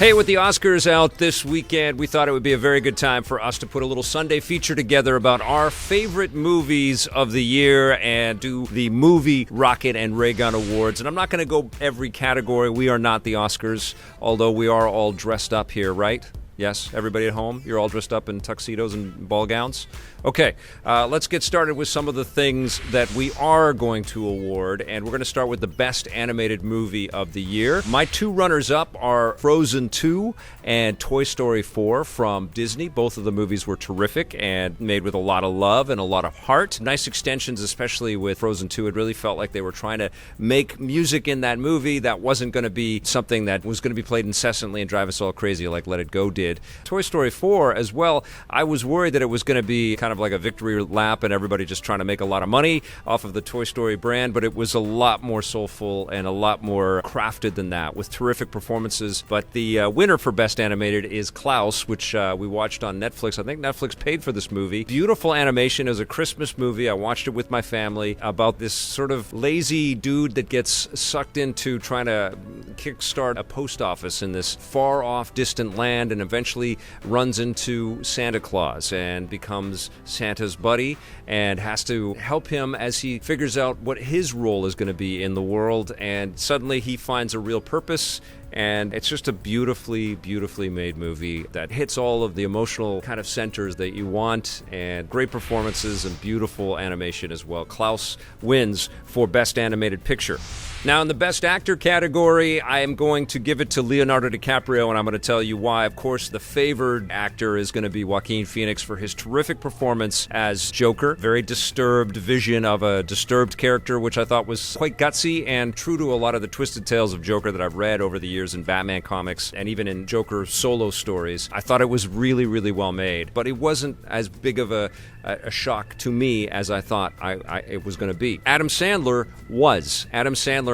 Hey, with the Oscars out this weekend, we thought it would be a very good time for us to put a little Sunday feature together about our favorite movies of the year and do the movie Rocket and Raygun Awards. And I'm not going to go every category. We are not the Oscars, although we are all dressed up here, right? Yes, everybody at home, you're all dressed up in tuxedos and ball gowns? Okay, let's get started with some of the things that we are going to award, and we're going to start with the Best Animated Movie of the Year. My two runners-up are Frozen 2 and Toy Story 4 from Disney. Both of the movies were terrific and made with a lot of love and a lot of heart. Nice extensions, especially with Frozen 2. It really felt like they were trying to make music in that movie that wasn't going to be something that was going to be played incessantly and drive us all crazy like Let It Go did. Toy Story 4 as well, I was worried that it was going to be kind of like a victory lap and everybody just trying to make a lot of money off of the Toy Story brand, but it was a lot more soulful and a lot more crafted than that with terrific performances. But the winner for Best Animated is Klaus, which we watched on Netflix. I think Netflix paid for this movie. Beautiful animation. It was a Christmas movie. I watched it with my family about this sort of lazy dude that gets sucked into trying to kickstart a post office in this far-off, distant land and eventually runs into Santa Claus and becomes Santa's buddy and has to help him as he figures out what his role is going to be in the world. And suddenly he finds a real purpose. And it's just a beautifully, beautifully made movie that hits all of the emotional kind of centers that you want, and great performances and beautiful animation as well. Klaus wins for Best Animated Picture. Now, in the Best Actor category, I am going to give it to Leonardo DiCaprio, and I'm going to tell you why. Of course, the favored actor is going to be Joaquin Phoenix for his terrific performance as Joker. Very disturbed vision of a disturbed character, which I thought was quite gutsy and true to a lot of the twisted tales of Joker that I've read over the years in Batman comics and even in Joker solo stories. I thought it was really, really well made, but it wasn't as big of a shock to me as I thought it was going to be. Adam Sandler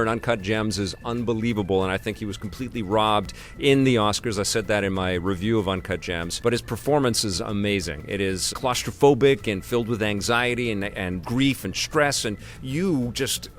in Uncut Gems is unbelievable, and I think he was completely robbed in the Oscars. I said that in my review of Uncut Gems, but his performance is amazing. It is claustrophobic and filled with anxiety and grief and stress, and you just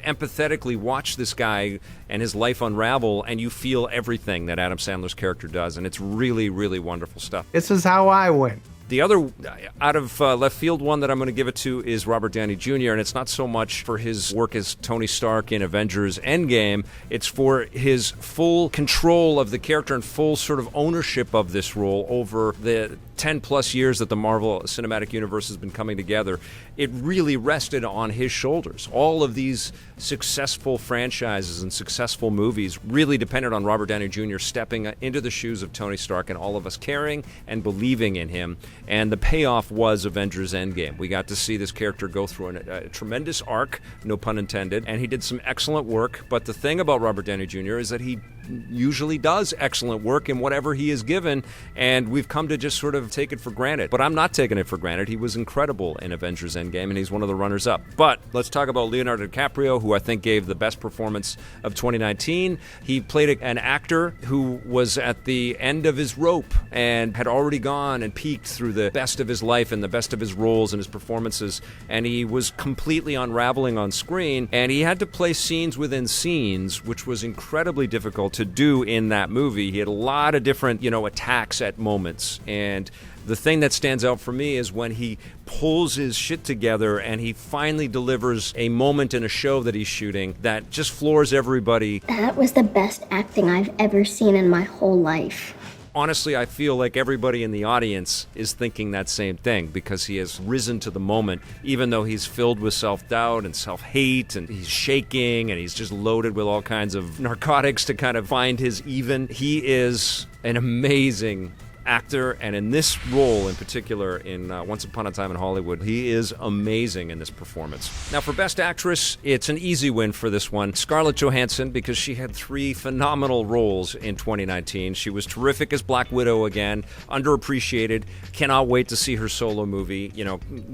empathetically watch this guy and his life unravel, and you feel everything that Adam Sandler's character does, and it's really, really wonderful stuff. This is how I win. The other out of left field one that I'm going to give it to is Robert Downey Jr., and it's not so much for his work as Tony Stark in Avengers Endgame. It's for his full control of the character and full sort of ownership of this role over the 10-plus years that the Marvel Cinematic Universe has been coming together. It really rested on his shoulders. All of these successful franchises and successful movies really depended on Robert Downey Jr. stepping into the shoes of Tony Stark and all of us caring and believing in him. And the payoff was Avengers Endgame. We got to see this character go through a tremendous arc, no pun intended, and he did some excellent work. But the thing about Robert Downey Jr. is that he usually does excellent work in whatever he is given, and we've come to just sort of take it for granted. But I'm not taking it for granted. He was incredible in Avengers Endgame, and he's one of the runners-up. But let's talk about Leonardo DiCaprio, who I think gave the best performance of 2019. He played an actor who was at the end of his rope and had already gone and peaked through the best of his life and the best of his roles and his performances, and he was completely unraveling on screen, and he had to play scenes within scenes, which was incredibly difficult to do in that movie. He had a lot of different, attacks at moments, and the thing that stands out for me is when he pulls his shit together and he finally delivers a moment in a show that he's shooting that just floors everybody. That was the best acting I've ever seen in my whole life. Honestly, I feel like everybody in the audience is thinking that same thing because he has risen to the moment, even though he's filled with self-doubt and self-hate, and he's shaking, and he's just loaded with all kinds of narcotics to kind of find his even. He is an amazing actor, and in this role in particular in Once Upon a Time in Hollywood, he is amazing in this performance. Now, for Best Actress, it's an easy win for this one. Scarlett Johansson, because she had 3 phenomenal roles in 2019. She was terrific as Black Widow again, underappreciated. Cannot wait to see her solo movie.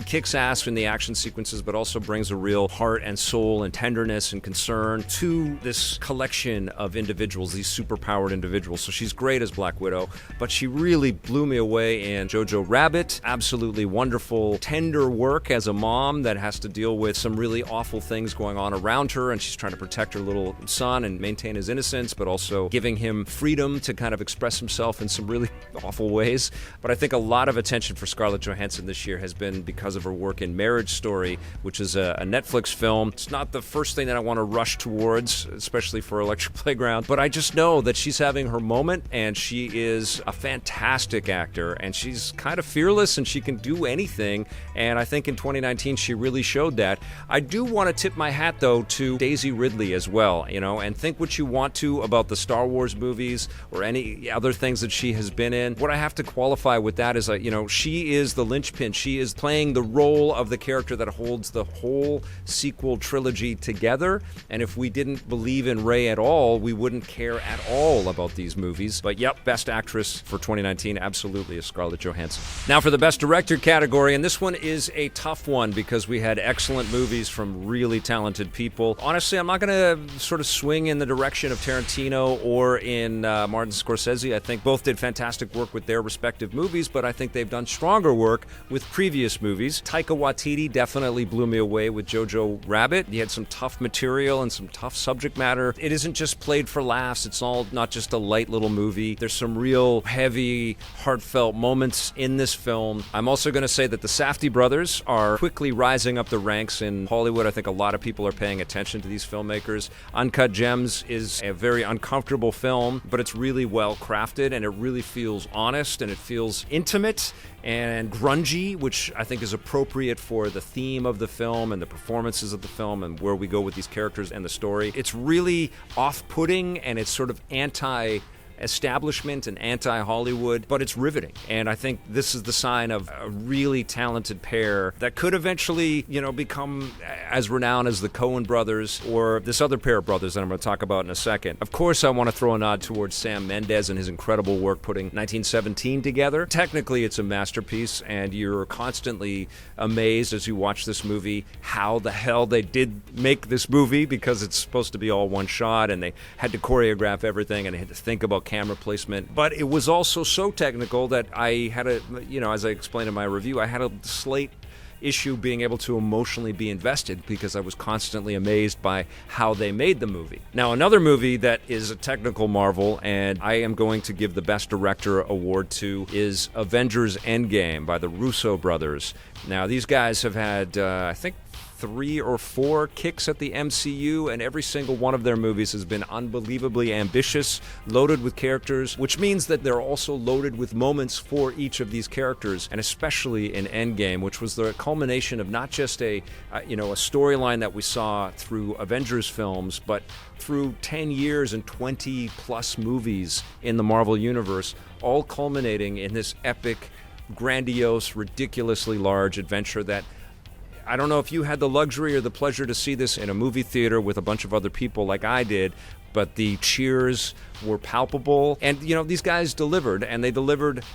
Kicks ass in the action sequences, but also brings a real heart and soul and tenderness and concern to this collection of individuals, these superpowered individuals. So she's great as Black Widow, but she really really blew me away in Jojo Rabbit. Absolutely wonderful, tender work as a mom that has to deal with some really awful things going on around her, and she's trying to protect her little son and maintain his innocence, but also giving him freedom to kind of express himself in some really awful ways. But I think a lot of attention for Scarlett Johansson this year has been because of her work in Marriage Story, which is a Netflix film. It's not the first thing that I want to rush towards, especially for Electric Playground, but I just know that she's having her moment, and she is a fantastic actor, and she's kind of fearless, and she can do anything, and I think in 2019 she really showed that. I do want to tip my hat, though, to Daisy Ridley as well, and think what you want to about the Star Wars movies or any other things that she has been in. What I have to qualify with that is, she is the linchpin. She is playing the role of the character that holds the whole sequel trilogy together, and if we didn't believe in Rey at all, we wouldn't care at all about these movies. But yep, Best Actress for 2019 absolutely is Scarlett Johansson. Now for the Best Director category, and this one is a tough one because we had excellent movies from really talented people. Honestly, I'm not going to sort of swing in the direction of Tarantino or in Martin Scorsese. I think both did fantastic work with their respective movies, but I think they've done stronger work with previous movies. Taika Waititi definitely blew me away with Jojo Rabbit. He had some tough material and some tough subject matter. It isn't just played for laughs. It's all not just a light little movie. There's some real heavy, heartfelt moments in this film. I'm also going to say that the Safdie brothers are quickly rising up the ranks in Hollywood. I think a lot of people are paying attention to these filmmakers. Uncut Gems is a very uncomfortable film, but it's really well crafted, and it really feels honest, and it feels intimate and grungy, which I think is appropriate for the theme of the film and the performances of the film and where we go with these characters and the story. It's really off-putting, and it's sort of anti-establishment and anti-Hollywood, but it's riveting. And I think this is the sign of a really talented pair that could eventually, become as renowned as the Coen brothers or this other pair of brothers that I'm going to talk about in a second. Of course, I want to throw a nod towards Sam Mendes and his incredible work putting 1917 together. Technically, it's a masterpiece, and you're constantly amazed as you watch this movie how the hell they did make this movie, because it's supposed to be all one shot, and they had to choreograph everything, and they had to think about camera placement. But it was also so technical that I had as I explained in my review, I had a slight issue being able to emotionally be invested because I was constantly amazed by how they made the movie. Now, another movie that is a technical marvel, and I am going to give the Best Director award to, is Avengers Endgame by the Russo brothers. Now, these guys have had, I think, 3 or 4 kicks at the MCU, and every single one of their movies has been unbelievably ambitious, loaded with characters, which means that they're also loaded with moments for each of these characters, and especially in Endgame, which was the culmination of not just a storyline that we saw through Avengers films, but through 10 years and 20 plus movies in the Marvel Universe, all culminating in this epic, grandiose, ridiculously large adventure that I don't know if you had the luxury or the pleasure to see this in a movie theater with a bunch of other people like I did, but the cheers were palpable. And, these guys delivered, and they delivered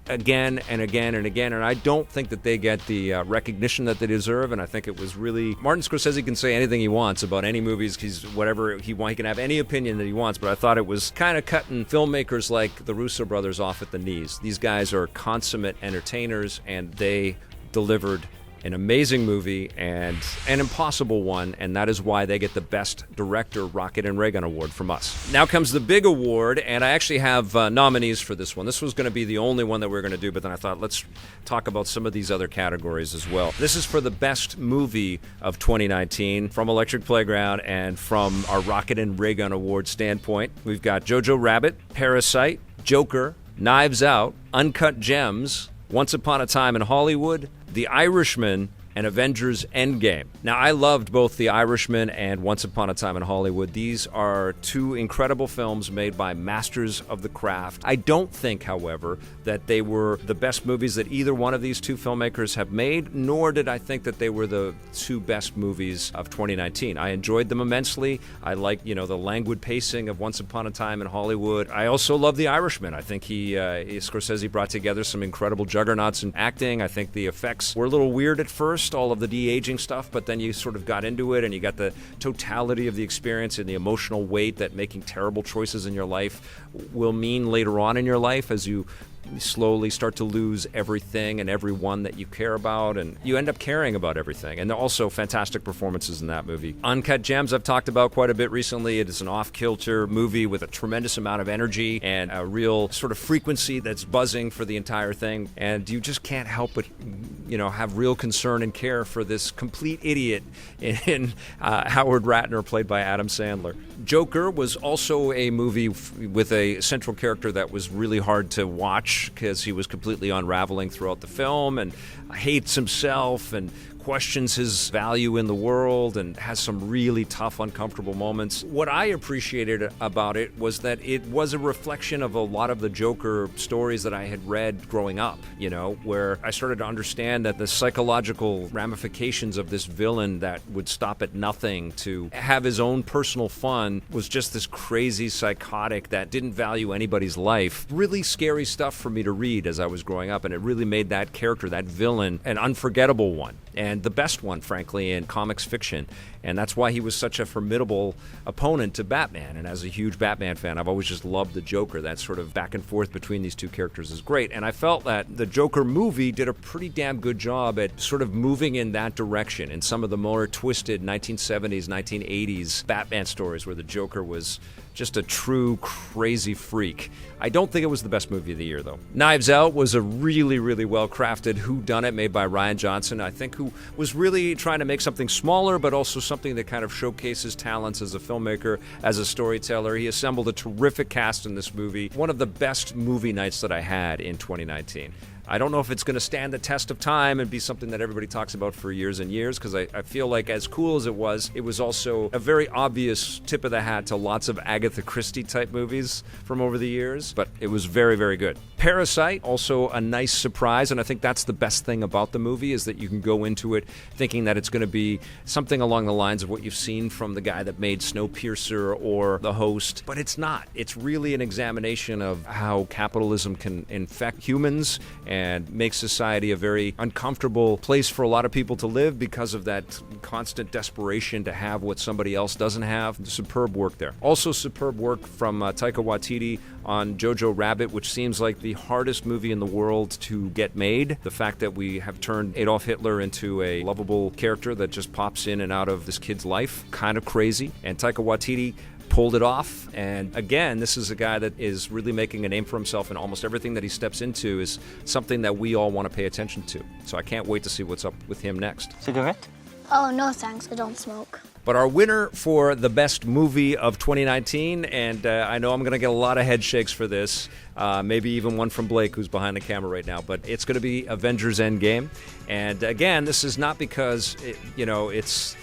again and again and again, and I don't think that they get the recognition that they deserve. And I think it was really, Martin Scorsese can say anything he wants about any movies. He's whatever he wants. He can have any opinion that he wants, but I thought it was kind of cutting filmmakers like the Russo brothers off at the knees. These guys are consummate entertainers, and they delivered an amazing movie and an impossible one, and that is why they get the Best Director Rocket and Raygun Award from us. Now comes the big award, and I actually have nominees for this one. This was going to be the only one that we were going to do, but then I thought, let's talk about some of these other categories as well. This is for the Best Movie of 2019 from Electric Playground and from our Rocket and Raygun Award standpoint. We've got Jojo Rabbit, Parasite, Joker, Knives Out, Uncut Gems, Once Upon a Time in Hollywood, The Irishman, and Avengers Endgame. Now, I loved both The Irishman and Once Upon a Time in Hollywood. These are 2 incredible films made by masters of the craft. I don't think, however, that they were the best movies that either one of these 2 filmmakers have made, nor did I think that they were the 2 best movies of 2019. I enjoyed them immensely. I like, the languid pacing of Once Upon a Time in Hollywood. I also love The Irishman. I think Scorsese brought together some incredible juggernauts in acting. I think the effects were a little weird at first, all of the de-aging stuff, but then you sort of got into it and you got the totality of the experience and the emotional weight that making terrible choices in your life will mean later on in your life as you you slowly start to lose everything and everyone that you care about, and you end up caring about everything. And also fantastic performances in that movie. Uncut Gems I've talked about quite a bit recently. It is an off-kilter movie with a tremendous amount of energy and a real sort of frequency that's buzzing for the entire thing. And you just can't help but, have real concern and care for this complete idiot in Howard Ratner, played by Adam Sandler. Joker was also a movie with a central character that was really hard to watch because he was completely unraveling throughout the film and hates himself and questions his value in the world and has some really tough, uncomfortable moments. What I appreciated about it was that it was a reflection of a lot of the Joker stories that I had read growing up, where I started to understand that the psychological ramifications of this villain that would stop at nothing to have his own personal fun was just this crazy psychotic that didn't value anybody's life. Really scary stuff for me to read as I was growing up, and it really made that character, that villain, an unforgettable one. And the best one, frankly, in comics fiction. And that's why he was such a formidable opponent to Batman. And as a huge Batman fan, I've always just loved the Joker. That sort of back and forth between these two characters is great. And I felt that the Joker movie did a pretty damn good job at sort of moving in that direction in some of the more twisted 1970s, 1980s Batman stories where the Joker was just a true crazy freak. I don't think it was the best movie of the year, though. Knives Out was a really, really well-crafted whodunit made by Rian Johnson, I think, who was really trying to make something smaller, but also something that kind of showcases talents as a filmmaker, as a storyteller. He assembled a terrific cast in this movie. One of the best movie nights that I had in 2019. I don't know if it's going to stand the test of time and be something that everybody talks about for years and years, because I feel like as cool as it was also a very obvious tip of the hat to lots of Agatha Christie type movies from over the years, but it was very, very good. Parasite, also a nice surprise, and I think that's the best thing about the movie is that you can go into it thinking that it's going to be something along the lines of what you've seen from the guy that made Snowpiercer or The Host, but it's not. It's really an examination of how capitalism can infect humans and make society a very uncomfortable place for a lot of people to live because of that constant desperation to have what somebody else doesn't have. Superb work there. Also superb work from Taika Waititi on Jojo Rabbit, which seems like the hardest movie in the world to get made. The fact that we have turned Adolf Hitler into a lovable character that just pops in and out of this kid's life, kind of crazy. And Taika Waititi pulled it off, and again, this is a guy that is really making a name for himself, and almost everything that he steps into is something that we all want to pay attention to. So I can't wait to see what's up with him next. Cigarette? Oh, no thanks, I don't smoke. But our winner for the best movie of 2019, and I know I'm going to get a lot of head shakes for this, maybe even one from Blake, who's behind the camera right now, but it's going to be Avengers Endgame. And again, this is not because, it's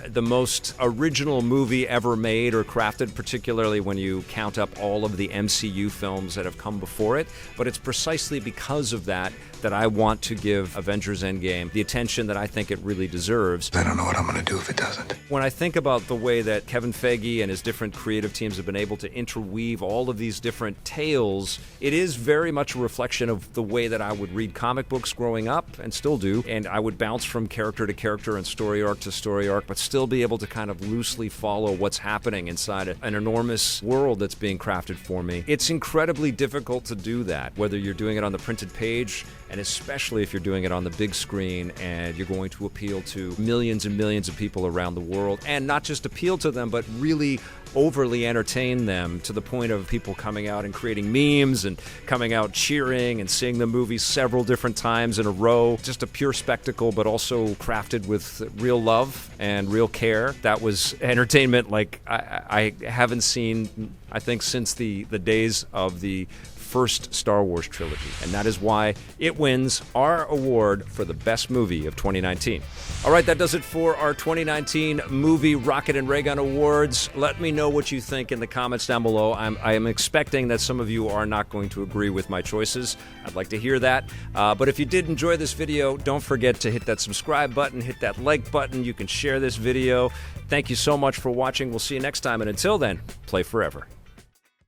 the most original movie ever made or crafted, particularly when you count up all of the MCU films that have come before it. But it's precisely because of that I want to give Avengers Endgame the attention that I think it really deserves. I don't know what I'm going to do if it doesn't. When I think about the way that Kevin Feige and his different creative teams have been able to interweave all of these different tales, it is very much a reflection of the way that I would read comic books growing up, and still do, and I would bounce from character to character and story arc to story arc, but still be able to kind of loosely follow what's happening inside an enormous world that's being crafted for me. It's incredibly difficult to do that, whether you're doing it on the printed page, and especially if you're doing it on the big screen and you're going to appeal to millions and millions of people around the world, and not just appeal to them, but really overly entertain them to the point of people coming out and creating memes and coming out cheering and seeing the movie several different times in a row. Just a pure spectacle, but also crafted with real love and real care. That was entertainment like I haven't seen, I think, since the days of the first Star Wars trilogy, and that is why it wins our award for the best movie of 2019. All right, that does it for our 2019 movie Rocket and Raygun Awards. Let me know what you think in the comments down below. I am expecting that some of you are not going to agree with my choices. I'd like to hear that. But if you did enjoy this video, don't forget to hit that subscribe button, hit that like button. You can share this video. Thank you so much for watching. We'll see you next time, and until then, play forever.